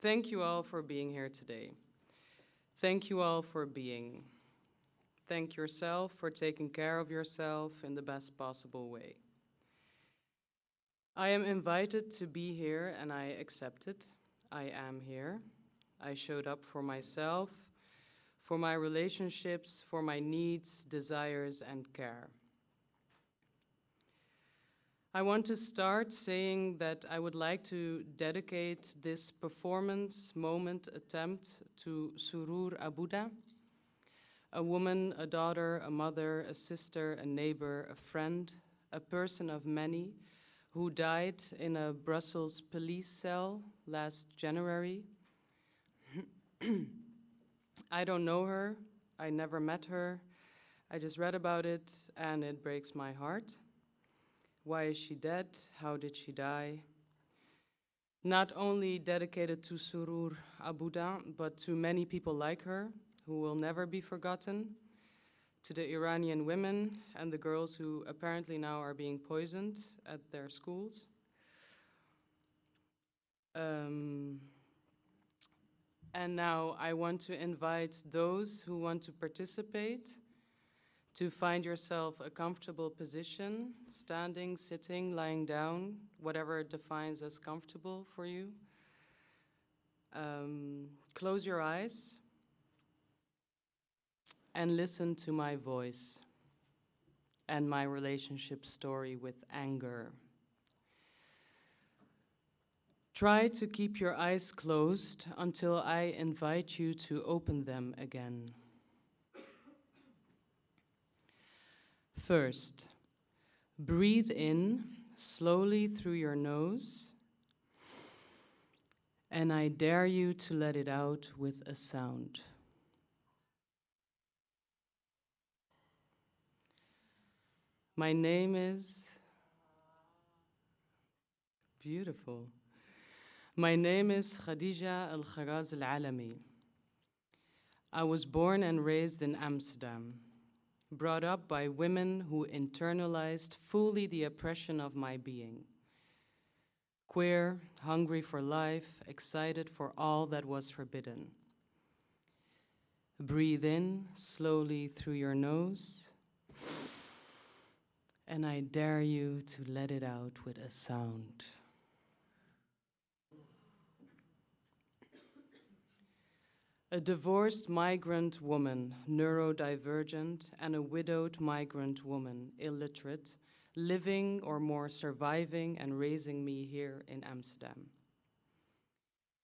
Thank you all for being here today. Thank you all for being. Thank yourself for taking care of yourself in the best possible way. I am invited to be here and I accept it. I am here. I showed up for myself, for my relationships, for my needs, desires, and care. I want to start saying that I would like to dedicate this performance moment attempt to Surur Abuda, a woman, a daughter, a mother, a sister, a neighbor, a friend, a person of many, who died in a Brussels police cell last January. I don't know her, I never met her, I just read about it and it breaks my heart. Why is she dead? How did she die? Not only dedicated to Surur Abuda, but to many people like her who will never be forgotten, to the Iranian women and the girls who apparently now are being poisoned at their schools. And now I want to invite those who want to participate to find yourself a comfortable position, standing, sitting, lying down, whatever defines as comfortable for you. Close your eyes and listen to my voice and my relationship story with anger. Try to keep your eyes closed until I invite you to open them again. First, breathe in slowly through your nose, and I dare you to let it out with a sound. My name is... Beautiful. My name is Khadija El Kharraz Alami. I was born and raised in Amsterdam, brought up by women who internalized fully the oppression of my being. Queer, hungry for life, excited for all that was forbidden. Breathe in slowly through your nose, and I dare you to let it out with a sound. A divorced migrant woman, neurodivergent, and a widowed migrant woman, illiterate, living or more surviving and raising me here in Amsterdam.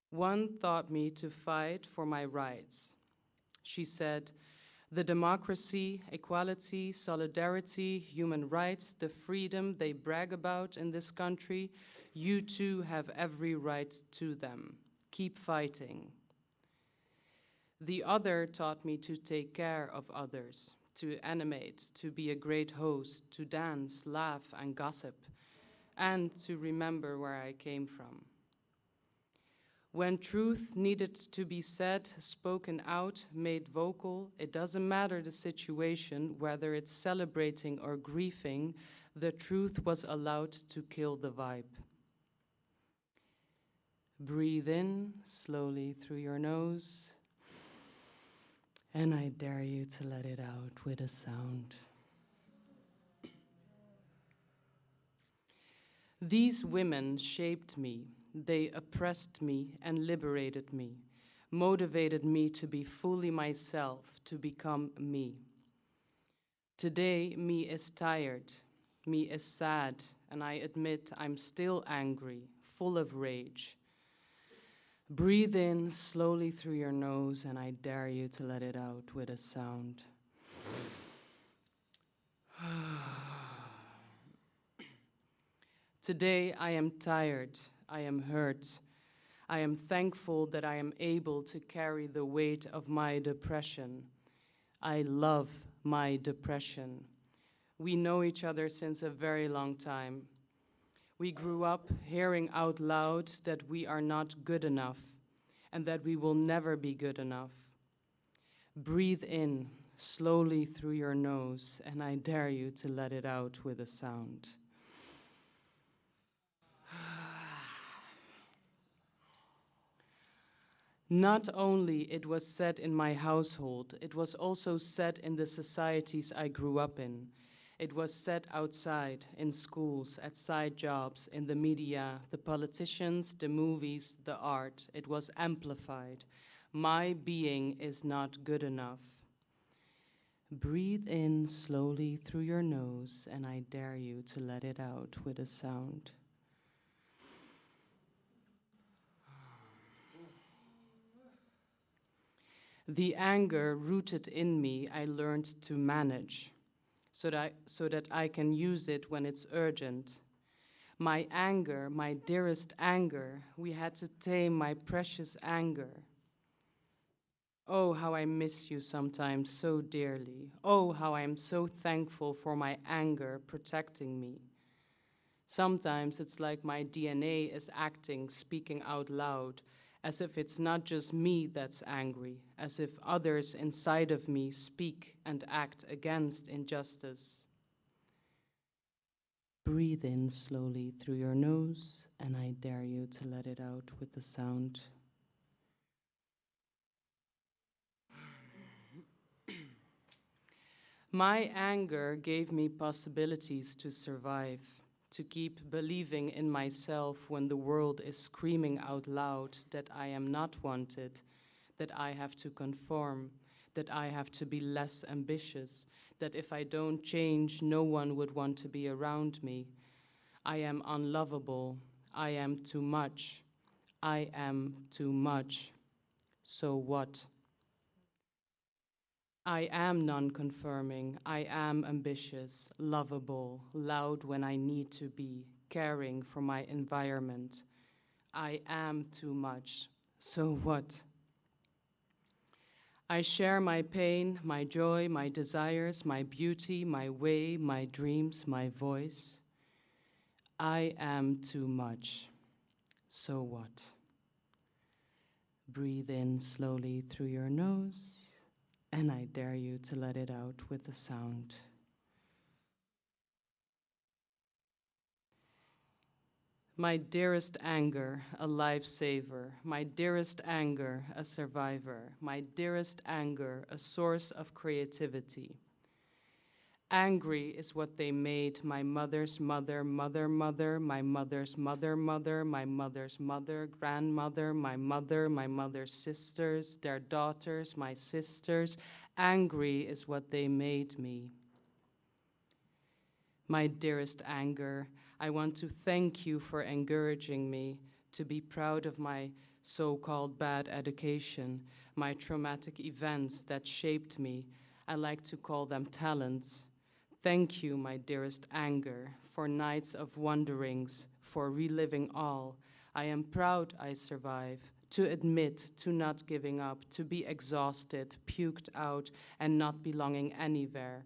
One taught me to fight for my rights. She said, the democracy, equality, solidarity, human rights, the freedom they brag about in this country, you too have every right to them. Keep fighting. The other taught me to take care of others, to animate, to be a great host, to dance, laugh, and gossip, and to remember where I came from. When truth needed to be said, spoken out, made vocal, it doesn't matter the situation, whether it's celebrating or grieving, the truth was allowed to kill the vibe. Breathe in slowly through your nose, and I dare you to let it out with a sound. These women shaped me. They oppressed me and liberated me, motivated me to be fully myself, to become me. Today, me is tired, me is sad, and I admit I'm still angry, full of rage. Breathe in slowly through your nose, and I dare you to let it out with a sound. Today, I am tired, I am hurt. I am thankful that I am able to carry the weight of my depression. I love my depression. We know each other since a very long time. We grew up hearing out loud that we are not good enough and that we will never be good enough. Breathe in slowly through your nose, and I dare you to let it out with a sound. Not only it was said in my household, it was also said in the societies I grew up in. It was said outside, in schools, at side jobs, in the media, the politicians, the movies, the art. It was amplified. My being is not good enough. Breathe in slowly through your nose, and I dare you to let it out with a sound. The anger rooted in me, I learned to manage so that I can use it when it's urgent. My anger, my dearest anger, we had to tame my precious anger. Oh, how I miss you sometimes so dearly. Oh, how I am so thankful for my anger protecting me. Sometimes it's like my DNA is acting, speaking out loud, as if it's not just me that's angry, as if others inside of me speak and act against injustice. Breathe in slowly through your nose, and I dare you to let it out with the sound. My anger gave me possibilities to survive, to keep believing in myself when the world is screaming out loud that I am not wanted, that I have to conform, that I have to be less ambitious, that if I don't change, no one would want to be around me. I am unlovable. I am too much. I am too much. So what? I am non-conforming, I am ambitious, lovable, loud when I need to be, caring for my environment. I am too much, so what? I share my pain, my joy, my desires, my beauty, my way, my dreams, my voice. I am too much, so what? Breathe in slowly through your nose. And I dare you to let it out with a sound. My dearest anger, a lifesaver. My dearest anger, a survivor. My dearest anger, a source of creativity. Angry is what they made my mother's mother, mother, mother, my mother's mother, mother, my mother's mother, grandmother, my mother's sisters, their daughters, my sisters. Angry is what they made me. My dearest anger, I want to thank you for encouraging me to be proud of my so-called bad education, my traumatic events that shaped me. I like to call them talents. Thank you, my dearest anger, for nights of wanderings, for reliving all. I am proud I survive, to admit, to not giving up, to be exhausted, puked out, and not belonging anywhere.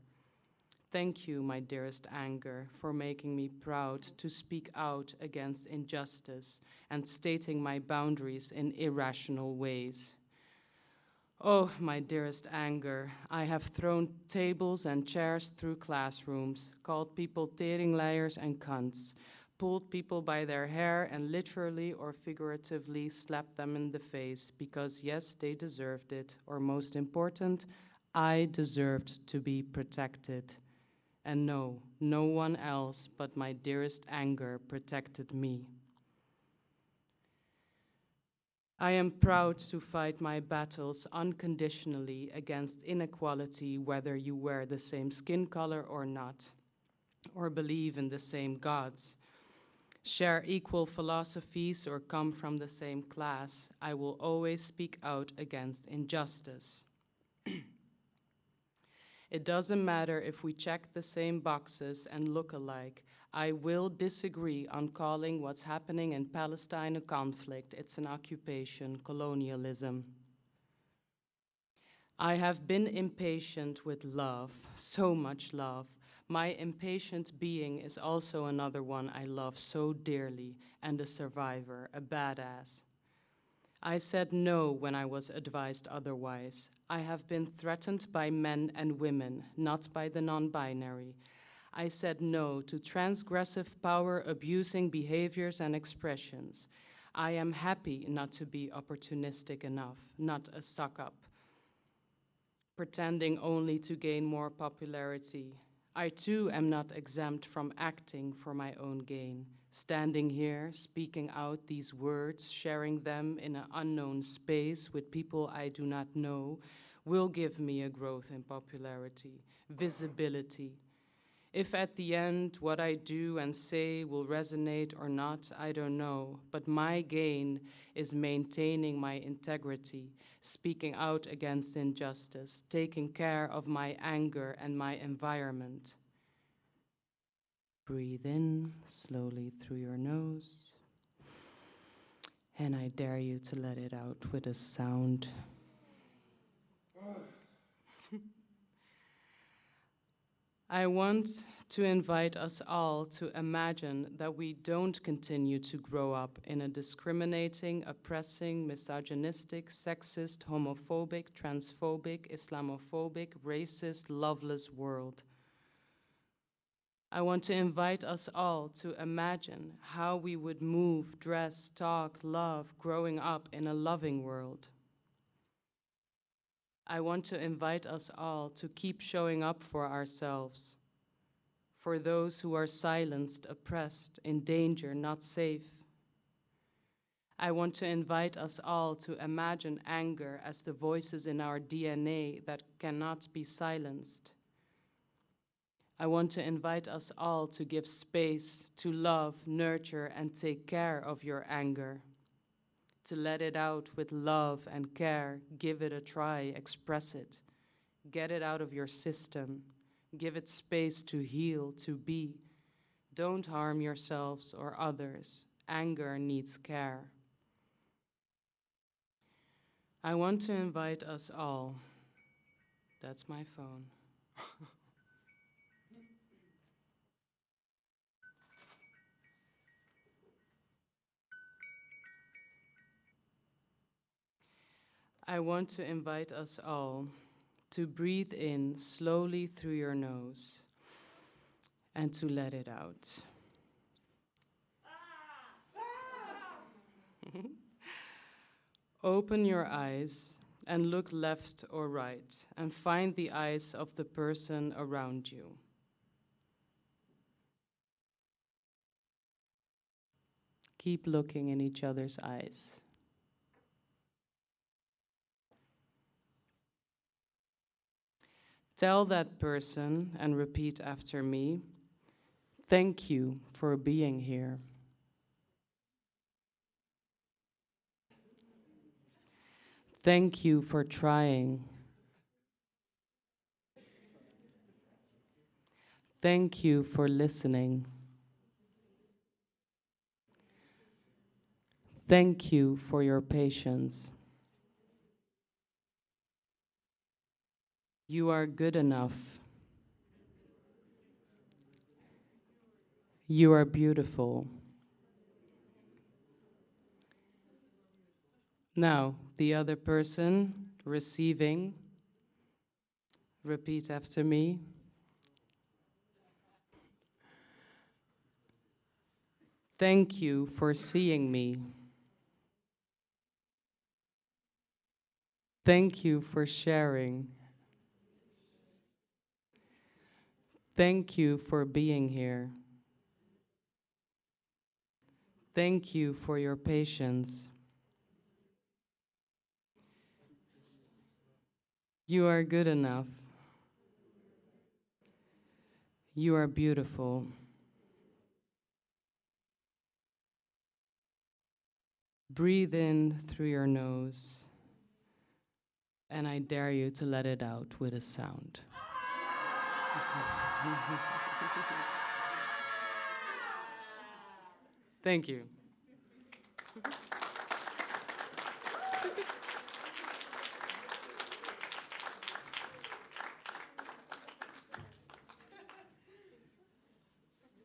Thank you, my dearest anger, for making me proud to speak out against injustice and stating my boundaries in irrational ways. Oh, my dearest anger, I have thrown tables and chairs through classrooms, called people teringleiers and cunts, pulled people by their hair and literally or figuratively slapped them in the face because, yes, they deserved it, or most important, I deserved to be protected. And no, no one else but my dearest anger protected me. I am proud to fight my battles unconditionally against inequality, whether you wear the same skin color or not, or believe in the same gods, share equal philosophies or come from the same class. I will always speak out against injustice. It doesn't matter if we check the same boxes and look alike. I will disagree on calling what's happening in Palestine a conflict. It's an occupation, colonialism. I have been impatient with love, so much love. My impatient being is also another one I love so dearly, and a survivor, a badass. I said no when I was advised otherwise. I have been threatened by men and women, not by the non-binary. I said no to transgressive power-abusing behaviors and expressions. I am happy not to be opportunistic enough, not a suck-up, pretending only to gain more popularity. I too am not exempt from acting for my own gain, standing here, speaking out these words, sharing them in an unknown space with people I do not know, will give me a growth in popularity, visibility. If at the end what I do and say will resonate or not, I don't know, but my gain is maintaining my integrity, speaking out against injustice, taking care of my anger and my environment. Breathe in slowly through your nose, and I dare you to let it out with a sound. I want to invite us all to imagine that we don't continue to grow up in a discriminating, oppressing, misogynistic, sexist, homophobic, transphobic, Islamophobic, racist, loveless world. I want to invite us all to imagine how we would move, dress, talk, love, growing up in a loving world. I want to invite us all to keep showing up for ourselves, for those who are silenced, oppressed, in danger, not safe. I want to invite us all to imagine anger as the voices in our DNA that cannot be silenced. I want to invite us all to give space to love, nurture, and take care of your anger. To let it out with love and care, give it a try, express it. Get it out of your system. Give it space to heal, to be. Don't harm yourselves or others. Anger needs care. I want to invite us all. That's my phone. I want to invite us all to breathe in slowly through your nose and to let it out. Open your eyes and look left or right and find the eyes of the person around you. Keep looking in each other's eyes. Tell that person and repeat after me, thank you for being here. Thank you for trying. Thank you for listening. Thank you for your patience. You are good enough. You are beautiful. Now, the other person receiving, repeat after me. Thank you for seeing me. Thank you for sharing. Thank you for being here. Thank you for your patience. You are good enough. You are beautiful. Breathe in through your nose, and I dare you to let it out with a sound. Thank you.